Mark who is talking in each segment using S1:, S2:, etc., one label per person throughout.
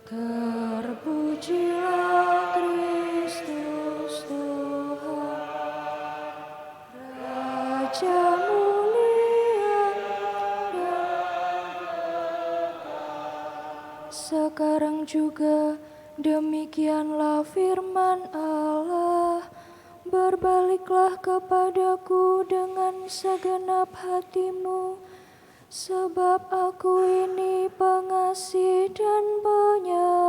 S1: Terpujilah Kristus Tuhan, Raja mulia dan sekarang juga demikianlah firman Allah. Berbaliklah kepadaku dengan segenap hatimu, sebab aku ini pengasih dan penyayang.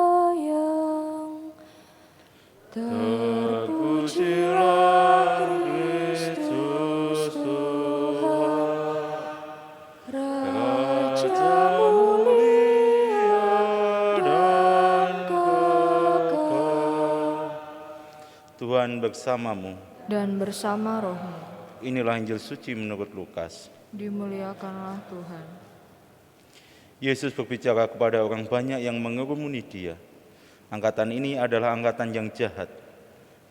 S1: Terpujilah Kristus Tuhan, Raja mulia dan kekal.
S2: Tuhan bersamamu.
S1: Dan bersama rohmu.
S2: Inilah Injil suci menurut Lukas.
S1: Dimuliakanlah Tuhan.
S2: Yesus berbicara kepada orang banyak yang mengerumuni dia. Angkatan ini adalah angkatan yang jahat.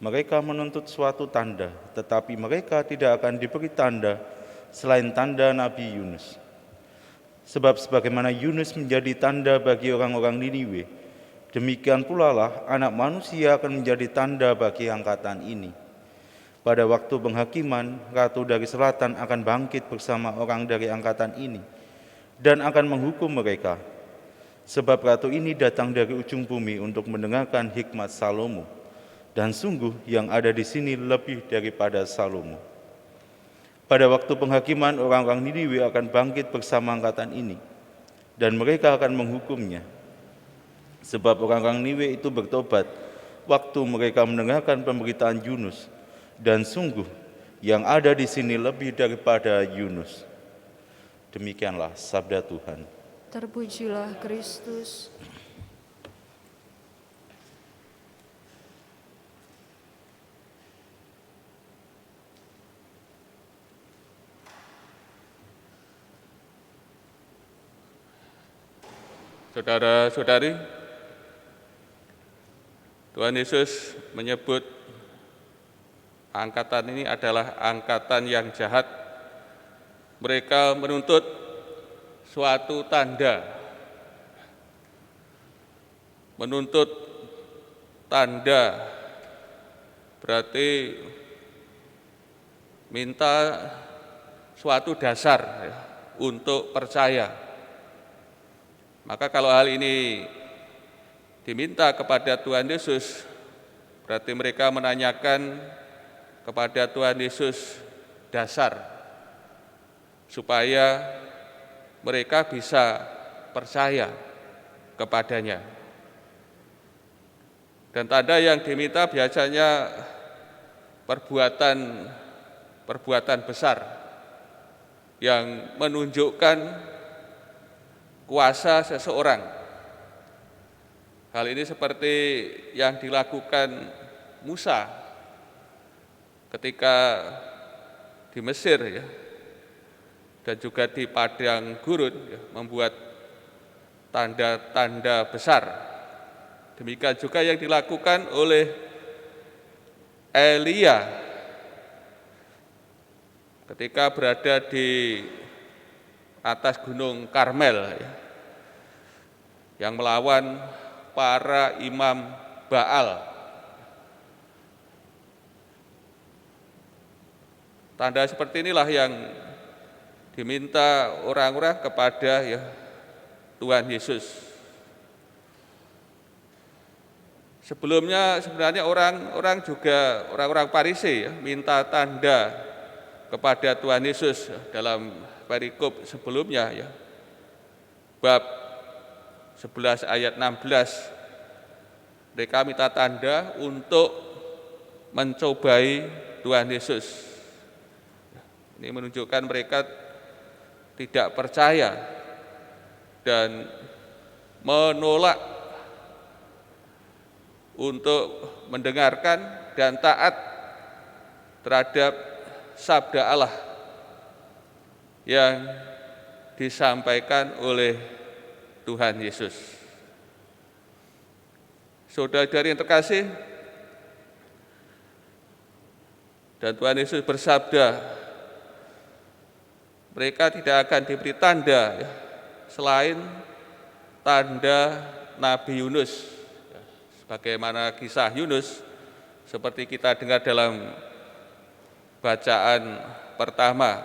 S2: Mereka menuntut suatu tanda, tetapi mereka tidak akan diberi tanda selain tanda Nabi Yunus. Sebab sebagaimana Yunus menjadi tanda bagi orang-orang Niniwe, demikian pula lah Anak Manusia akan menjadi tanda bagi angkatan ini. Pada waktu penghakiman, ratu dari selatan akan bangkit bersama orang dari angkatan ini dan akan menghukum mereka. Sebab ratu ini datang dari ujung bumi untuk mendengarkan hikmat Salomo, dan sungguh yang ada di sini lebih daripada Salomo. Pada waktu penghakiman, orang-orang Niniwe akan bangkit bersama angkatan ini, dan mereka akan menghukumnya. Sebab orang-orang Niniwe itu bertobat waktu mereka mendengarkan pemberitaan Yunus, dan sungguh yang ada di sini lebih daripada Yunus. Demikianlah sabda Tuhan.
S1: Terpujilah Kristus.
S3: Saudara-saudari, Tuhan Yesus menyebut angkatan ini adalah angkatan yang jahat. Mereka menuntut suatu tanda. Menuntut tanda berarti minta suatu dasar untuk percaya. Maka kalau hal ini diminta kepada Tuhan Yesus, berarti mereka menanyakan kepada Tuhan Yesus dasar supaya mereka bisa percaya kepadanya. Dan tanda yang diminta biasanya perbuatan besar yang menunjukkan kuasa seseorang. Hal ini seperti yang dilakukan Musa ketika di Mesir dan juga di padang gurun membuat tanda-tanda besar. Demikian juga yang dilakukan oleh Elia ketika berada di atas gunung Karmel yang melawan para imam Baal. Tanda seperti inilah yang diminta orang-orang kepada Tuhan Yesus. Sebelumnya sebenarnya orang-orang Farisi minta tanda kepada Tuhan Yesus dalam perikop sebelumnya bab 11 ayat 16. Mereka minta tanda untuk mencobai Tuhan Yesus. Ini menunjukkan mereka tidak percaya dan menolak untuk mendengarkan dan taat terhadap sabda Allah yang disampaikan oleh Tuhan Yesus. Saudara-saudari yang terkasih, dan Tuhan Yesus bersabda, mereka tidak akan diberi tanda selain tanda Nabi Yunus. Sebagaimana kisah Yunus, seperti kita dengar dalam bacaan pertama,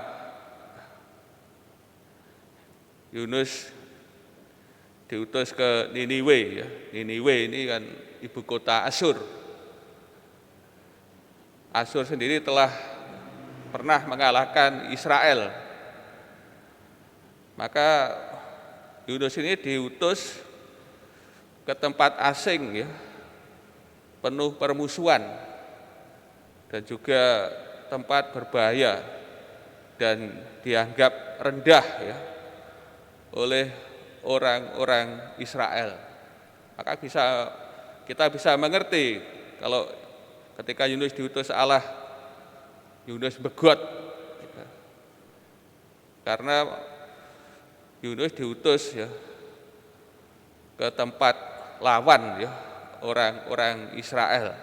S3: Yunus diutus ke Niniwe. Ya. Niniwe ini kan ibu kota Asyur. Asyur sendiri telah pernah mengalahkan Israel. Maka Yunus ini diutus ke tempat asing, ya, penuh permusuhan dan juga tempat berbahaya dan dianggap rendah, ya, oleh orang-orang Israel. Maka kita bisa mengerti kalau ketika Yunus diutus Allah, Yunus begot, ya, karena Yunus diutus, ya, ke tempat lawan, ya, orang-orang Israel.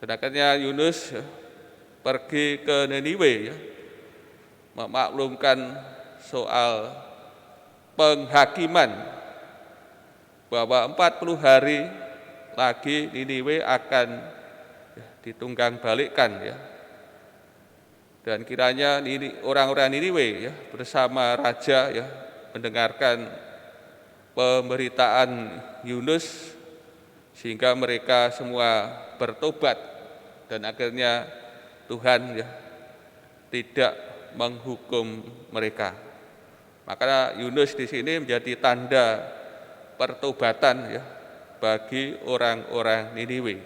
S3: Dan akhirnya Yunus, ya, pergi ke Niniwe, ya, memaklumkan soal penghakiman bahwa 40 hari lagi Niniwe akan, ya, ditunggang balikkan, ya. Dan kiranya orang-orang Niniwe, ya, bersama raja, ya, mendengarkan pemberitaan Yunus sehingga mereka semua bertobat dan akhirnya Tuhan, ya, tidak menghukum mereka. Maka Yunus di sini menjadi tanda pertobatan, ya, bagi orang-orang Niniwe.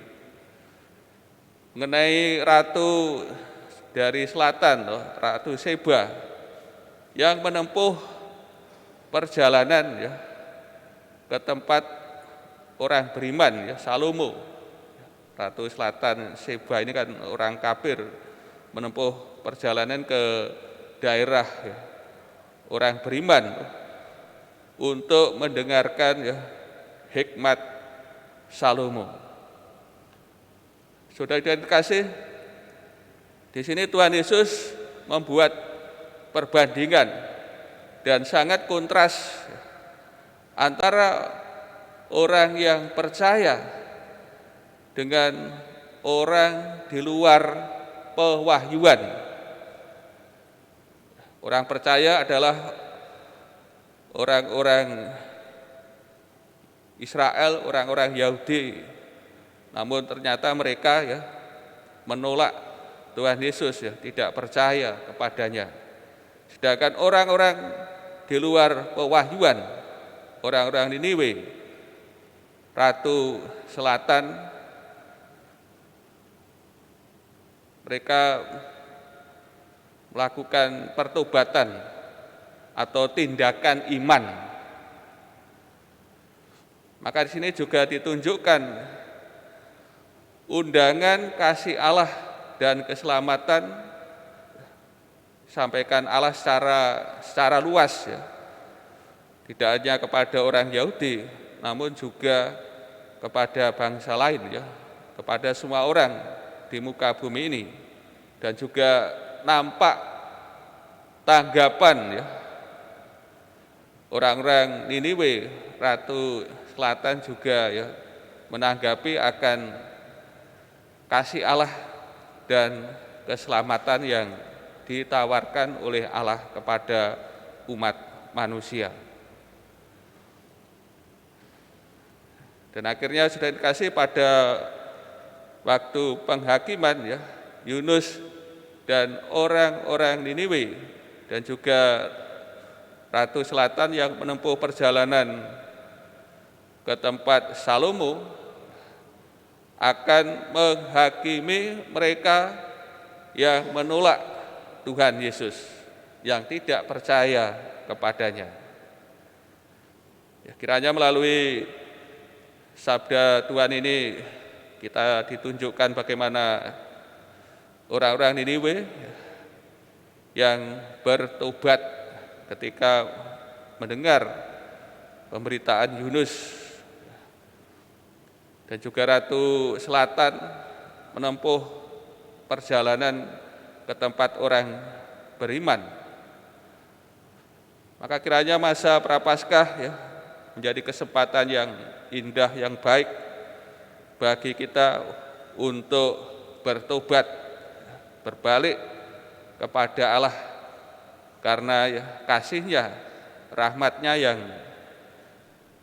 S3: Mengenai ratu dari selatan, Ratu Seba, yang menempuh perjalanan, ya, ke tempat orang beriman, ya, Salomo. Ratu Selatan Seba ini kan orang kafir, menempuh perjalanan ke daerah, ya, orang beriman untuk mendengarkan, ya, hikmat Salomo. Saudara dikasih, di sini Tuhan Yesus membuat perbandingan dan sangat kontras antara orang yang percaya dengan orang di luar pewahyuan. Orang percaya adalah orang-orang Israel, orang-orang Yahudi, namun ternyata mereka, ya, menolak Tuhan Yesus, ya, tidak percaya kepadanya. Sedangkan orang-orang di luar pewahyuan, orang-orang Niniwe, Ratu Selatan, mereka melakukan pertobatan atau tindakan iman. Maka di sini juga ditunjukkan undangan kasih Allah dan keselamatan sampaikan Allah secara luas, ya. Tidak hanya kepada orang Yahudi, namun juga kepada bangsa lain, ya, kepada semua orang di muka bumi ini. Dan juga nampak tanggapan, ya, orang-orang Niniwe, Ratu Selatan juga, ya, menanggapi akan kasih Allah dan keselamatan yang ditawarkan oleh Allah kepada umat manusia. Dan akhirnya sudah dikasih pada waktu penghakiman, ya, Yunus dan orang-orang Niniwe dan juga Ratu Selatan yang menempuh perjalanan ke tempat Salomo akan menghakimi mereka yang menolak Tuhan Yesus, yang tidak percaya kepadanya. Ya, kiranya melalui sabda Tuhan ini kita ditunjukkan bagaimana orang-orang Niniwe yang bertobat ketika mendengar pemberitaan Yunus, dan juga Ratu Selatan menempuh perjalanan ke tempat orang beriman. Maka kiranya masa Prapaskah ya menjadi kesempatan yang indah, yang baik bagi kita untuk bertobat, berbalik kepada Allah, karena ya kasih-Nya, rahmat-Nya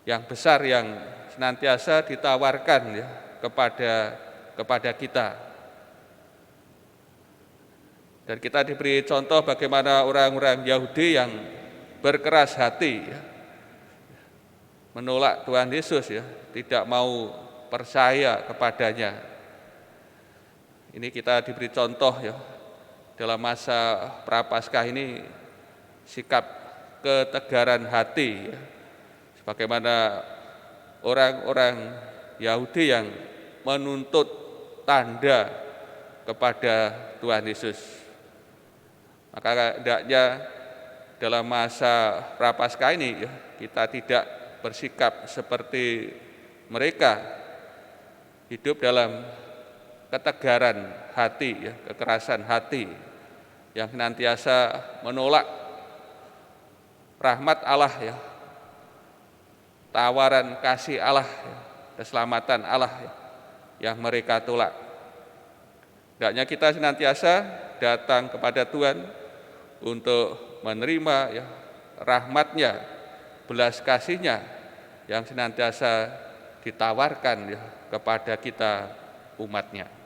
S3: yang besar, yang senantiasa ditawarkan ya kepada kita. Dan kita diberi contoh bagaimana orang-orang Yahudi yang berkeras hati ya, menolak Tuhan Yesus ya, tidak mau percaya kepadanya. Ini kita diberi contoh ya dalam masa Prapaskah ini, sikap ketegaran hati ya, sebagaimana orang-orang Yahudi yang menuntut tanda kepada Tuhan Yesus. Maka hendaknya dalam masa Prapaskah ini ya, kita tidak bersikap seperti mereka, hidup dalam ketegaran hati ya, kekerasan hati yang senantiasa menolak rahmat Allah ya, tawaran kasih Allah ya, keselamatan Allah ya, yang mereka tolak. Hendaknya kita senantiasa datang kepada Tuhan untuk menerima ya rahmat-Nya, belas kasih-Nya yang senantiasa ditawarkan ya kepada kita umat-Nya.